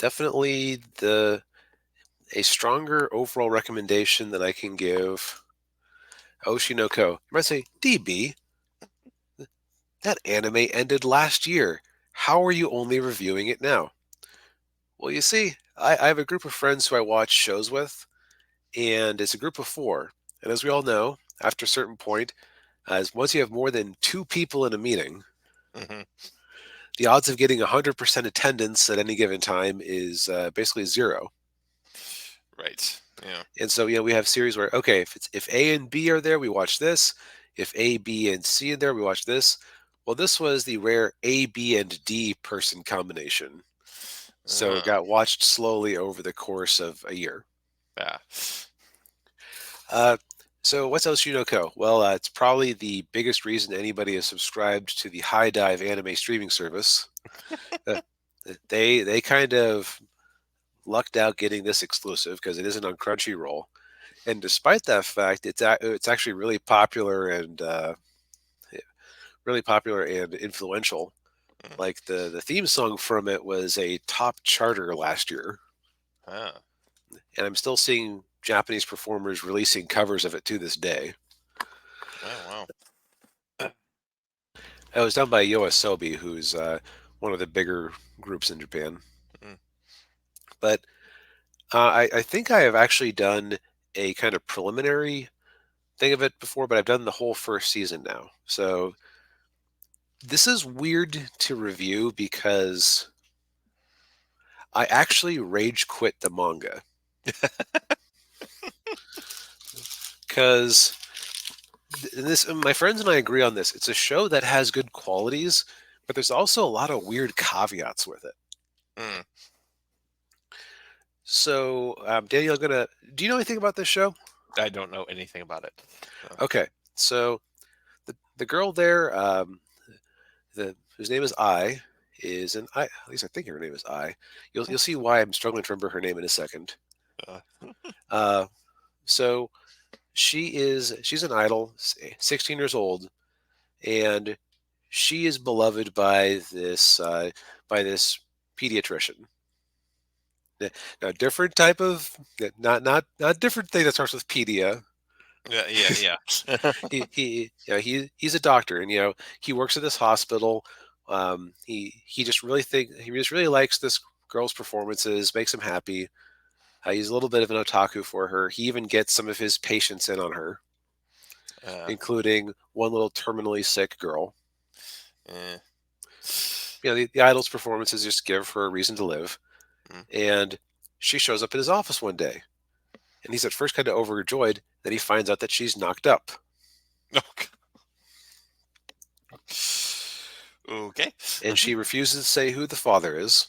definitely a stronger overall recommendation that I can give. Oshinoko. You might say, DB, that anime ended last year. How are you only reviewing it now? Well, you see, I have a group of friends who I watch shows with, and it's a group of four. And as we all know, after a certain point, as once you have more than two people in a meeting, Hmm. the odds of getting 100% attendance at any given time is basically zero. Right. Yeah. And so, we have series where, okay, if A and B are there, we watch this. If A, B, and C are there, we watch this. Well, this was the rare A, B, and D person combination. So it Uh, got watched slowly over the course of a year. yeah. Uh, so what's Oshinoko? Well, it's probably the biggest reason anybody is subscribed to the High Dive anime streaming service. Uh, they kind of lucked out getting this exclusive because it isn't on Crunchyroll. And despite that fact, it's actually really popular and influential. Mm. Like the theme song from it was a top charter last year, Ah. and I'm still seeing Japanese performers releasing covers of it to this day. Oh It was done by Yoasobi, who's one of the bigger groups in Japan. wow. But I think I have actually done a kind of preliminary thing of it before, but I've done the whole first season now. So this is weird to review because I actually rage quit the manga. Because this, my friends and I agree on this. It's a show that has good qualities, but there's also a lot of weird caveats with it. Mm. So, Daniel, do you know anything about this show? I don't know anything about it. So. Okay, so the girl there, whose name is at least I think her name is I. You'll see why I'm struggling to remember her name in a second. Uh, Uh, so she's an idol, 16 years old, and she is beloved by this pediatrician. Now, different type of not different thing that starts with pedia. yeah. Yeah. Yeah. He's a doctor, and he works at this hospital. He just really likes this girl's performances, makes him happy. He's a little bit of an otaku for her. He even gets some of his patients in on her, uh, including one little terminally sick girl. eh. The idol's performances just give her a reason to live. Mm. And she shows up in his office one day, and he's at first kind of overjoyed. Then he finds out that she's knocked up, Okay. and she refuses to say who the father is.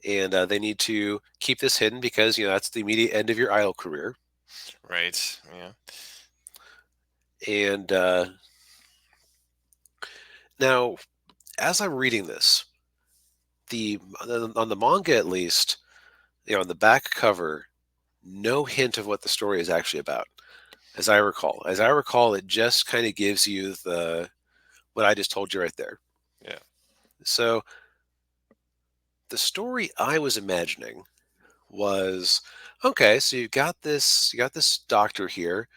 And they need to keep this hidden because that's the immediate end of your idol career. Right. Yeah. And now, as I'm reading this, the on the manga at least, on the back cover, no hint of what the story is actually about. As I recall, it just kind of gives you the what I just told you right there. Yeah. So the story I was imagining was, okay, so you got this doctor here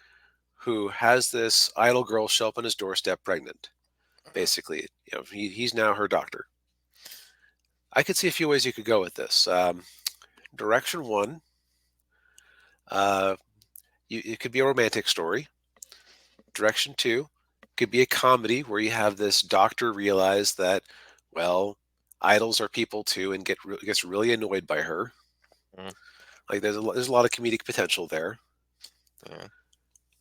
who has this idol girl show up on his doorstep pregnant. Uh-huh. Basically, he's now her doctor. I could see a few ways you could go with this. Direction one, uh, it could be a romantic story. Direction two could be a comedy where you have this doctor realize that, well, idols are people too, and gets really annoyed by her. Mm. Like there's a lot of comedic potential there. Yeah.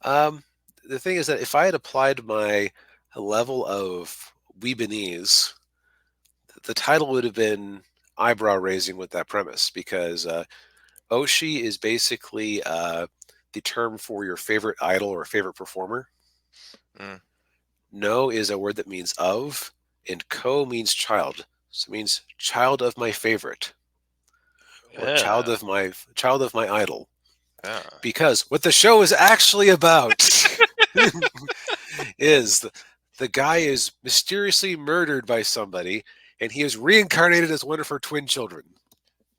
Um, the thing is that if I had applied my level of Weebanese, the title would have been eyebrow raising with that premise because Oshi is basically the term for your favorite idol or favorite performer. Mm. No is a word that means of, and ko means child. So it means child of my favorite or Yeah. child of my idol. Yeah. Because what the show is actually about is the guy is mysteriously murdered by somebody, and he is reincarnated as one of her twin children.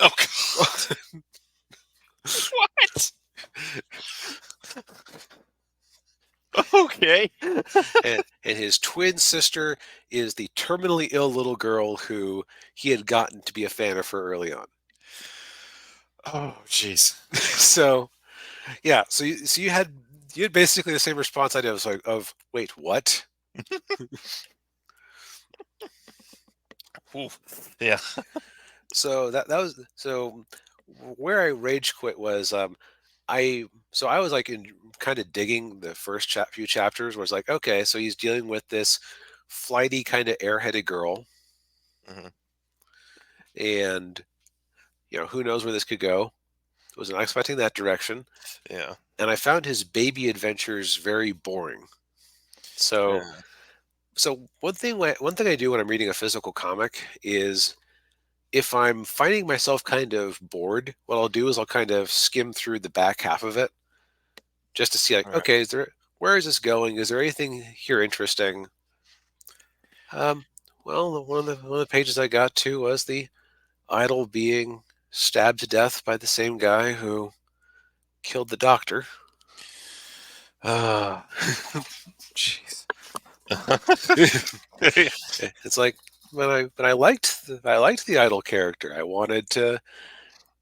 Oh God. What? Okay. and his twin sister is the terminally ill little girl who he had gotten to be a fan of her early on. Oh, jeez. So yeah, so you had basically the same response I did. I was like, of wait, what? Ooh. Yeah. So that was so where I rage quit was I was like in kind of digging the first few chapters where it's like, okay, so he's dealing with this flighty kind of airheaded girl, Hmm. and who knows where this could go. Was not expecting that direction, Yeah. and I found his baby adventures very boring. So Yeah. one thing I do when I'm reading a physical comic is if I'm finding myself kind of bored, what I'll do is I'll kind of skim through the back half of it just to see like, All right. okay, where is this going? Is there anything here interesting? Um, well, one of the pages I got to was the idol being stabbed to death by the same guy who killed the doctor. Ah, jeez. It's like when I liked the idol character. I wanted to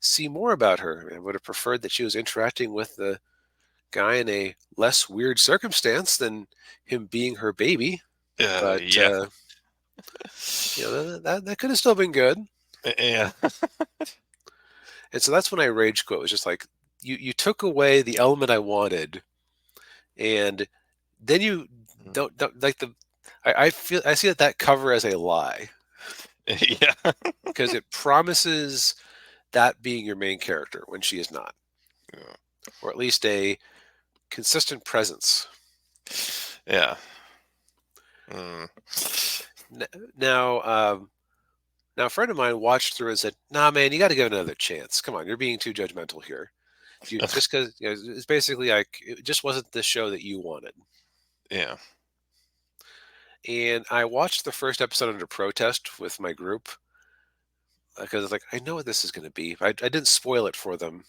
see more about her. I would have preferred that she was interacting with the guy in a less weird circumstance than him being her baby. But Yeah. that could have still been good. Yeah. And so that's when I rage quit. It was just like you took away the element I wanted, and then you don't like the. I feel I see that cover as a lie Yeah. because it promises that being your main character when she is not, Yeah. or at least a consistent presence. Yeah. Mm. N- Now, now a friend of mine watched through and said, "Nah, man, you got to give it another chance. Come on, you're being too judgmental here. You just because it's basically like it just wasn't the show that you wanted." Yeah. And I watched the first episode under protest with my group because like I know what this is going to be. I didn't spoil it for them,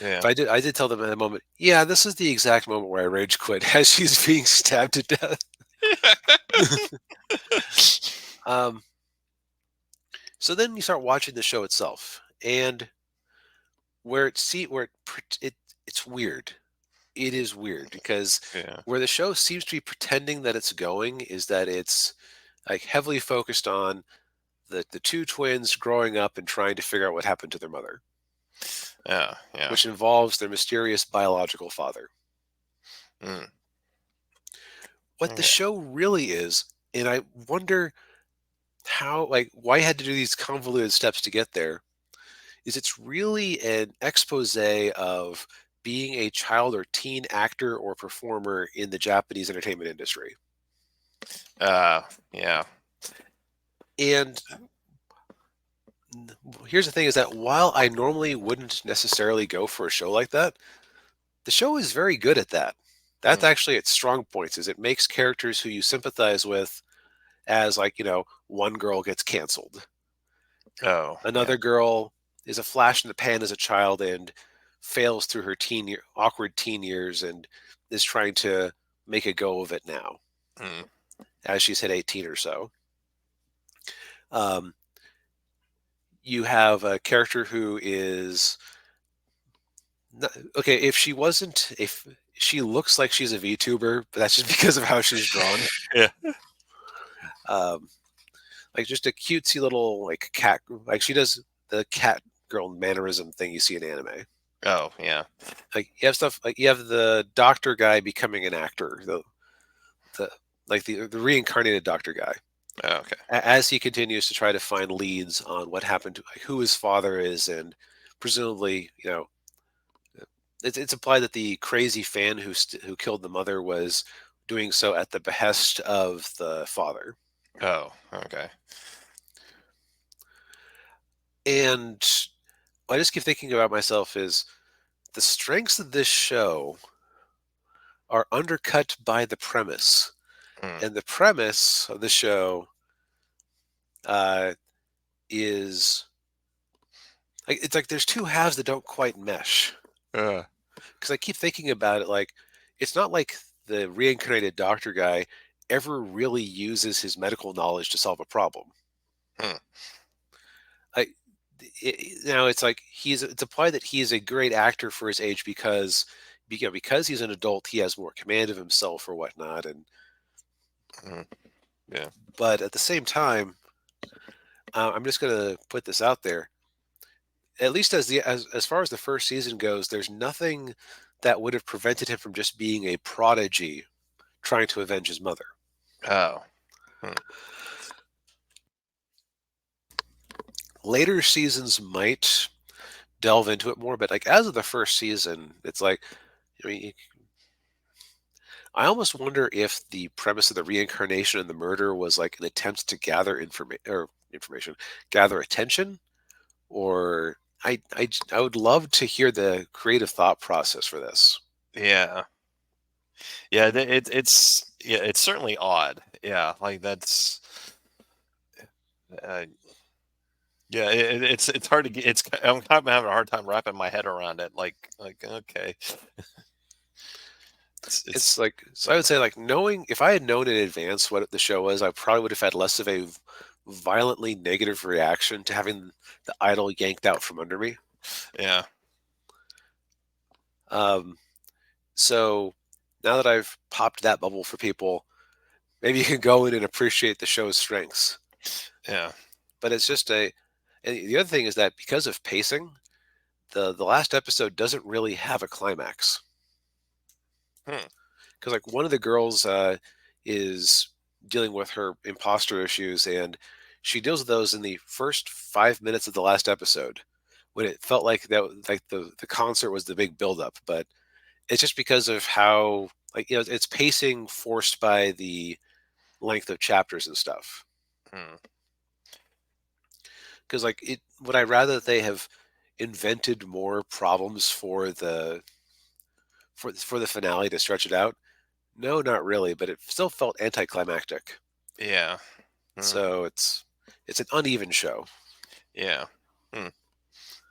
Yeah. but I did tell them at the moment. Yeah, this is the exact moment where I rage quit as she's being stabbed to death. Um, so then you start watching the show itself, and where it's weird. It is weird because Yeah. where the show seems to be pretending that it's going is that it's like heavily focused on the two twins growing up and trying to figure out what happened to their mother, Yeah. Yeah. which involves their mysterious biological father. Mm. What the Yeah. show really is, and I wonder how, like, why I had to do these convoluted steps to get there, is it's really an expose of being a child or teen actor or performer in the Japanese entertainment industry. Uh, yeah. And here's the thing is that while I normally wouldn't necessarily go for a show like that, the show is very good at that. That's Mm. actually its strong points is it makes characters who you sympathize with as like, one girl gets canceled. Oh, yeah. Another girl is a flash in the pan as a child and fails through her awkward teen years and is trying to make a go of it now Mm. as she's hit 18 or so. Um, you have a character who is okay. If she wasn't, if she looks like she's a VTuber, but that's just because of how she's drawn. Yeah. Um, like just a cutesy little like cat, like she does the cat girl mannerism thing you see in anime. Oh, yeah. Like you have stuff like you have the doctor guy becoming an actor, the like the reincarnated doctor guy, Oh, okay. as he continues to try to find leads on what happened to like, who his father is, and presumably, it's implied that the crazy fan who killed the mother was doing so at the behest of the father. Oh, okay. And I just keep thinking about myself is the strengths of this show are undercut by the premise. Mm. And the premise of the show uh, is Like it's like there's two halves that don't quite mesh. Uh, Because I keep thinking about it, like it's not like the reincarnated doctor guy ever really uses his medical knowledge to solve a problem. hmm, I Now it's like it's implied that he is a great actor for his age because because he's an adult, he has more command of himself or whatnot. And hmm, yeah. but at the same time, I'm just gonna put this out there. At least as far as the first season goes, there's nothing that would have prevented him from just being a prodigy trying to avenge his mother. Oh. Hmm, Later seasons might delve into it more, but like as of the first season, it's like I mean, I almost wonder if the premise of the reincarnation and the murder was like an attempt to gather information, gather attention, or I would love to hear the creative thought process for this. yeah. Yeah. Yeah. It's certainly odd. Yeah. Like that's. Uh, yeah. It's hard to get. I'm kind of having a hard time wrapping my head around it. Like okay. It's It's like so I would say like knowing if I had known in advance what the show was, I probably would have had less of a violently negative reaction to having the idol yanked out from under me. yeah. Um, so now that I've popped that bubble for people, maybe you can go in and appreciate the show's strengths. Yeah. But it's just a, and the other thing is that because of pacing, the last episode doesn't really have a climax. Hmm. Because like one of the girls is dealing with her imposter issues, and she deals with those in the first 5 minutes of the last episode, when it felt like like the concert was the big buildup. But it's just because of how like it's pacing forced by the length of chapters and stuff. Hmm. Because like it, would I rather that they have invented more problems for the finale to stretch it out? No, not really, but it still felt anticlimactic. Yeah. Hmm. So it's an uneven show. Yeah. Hmm.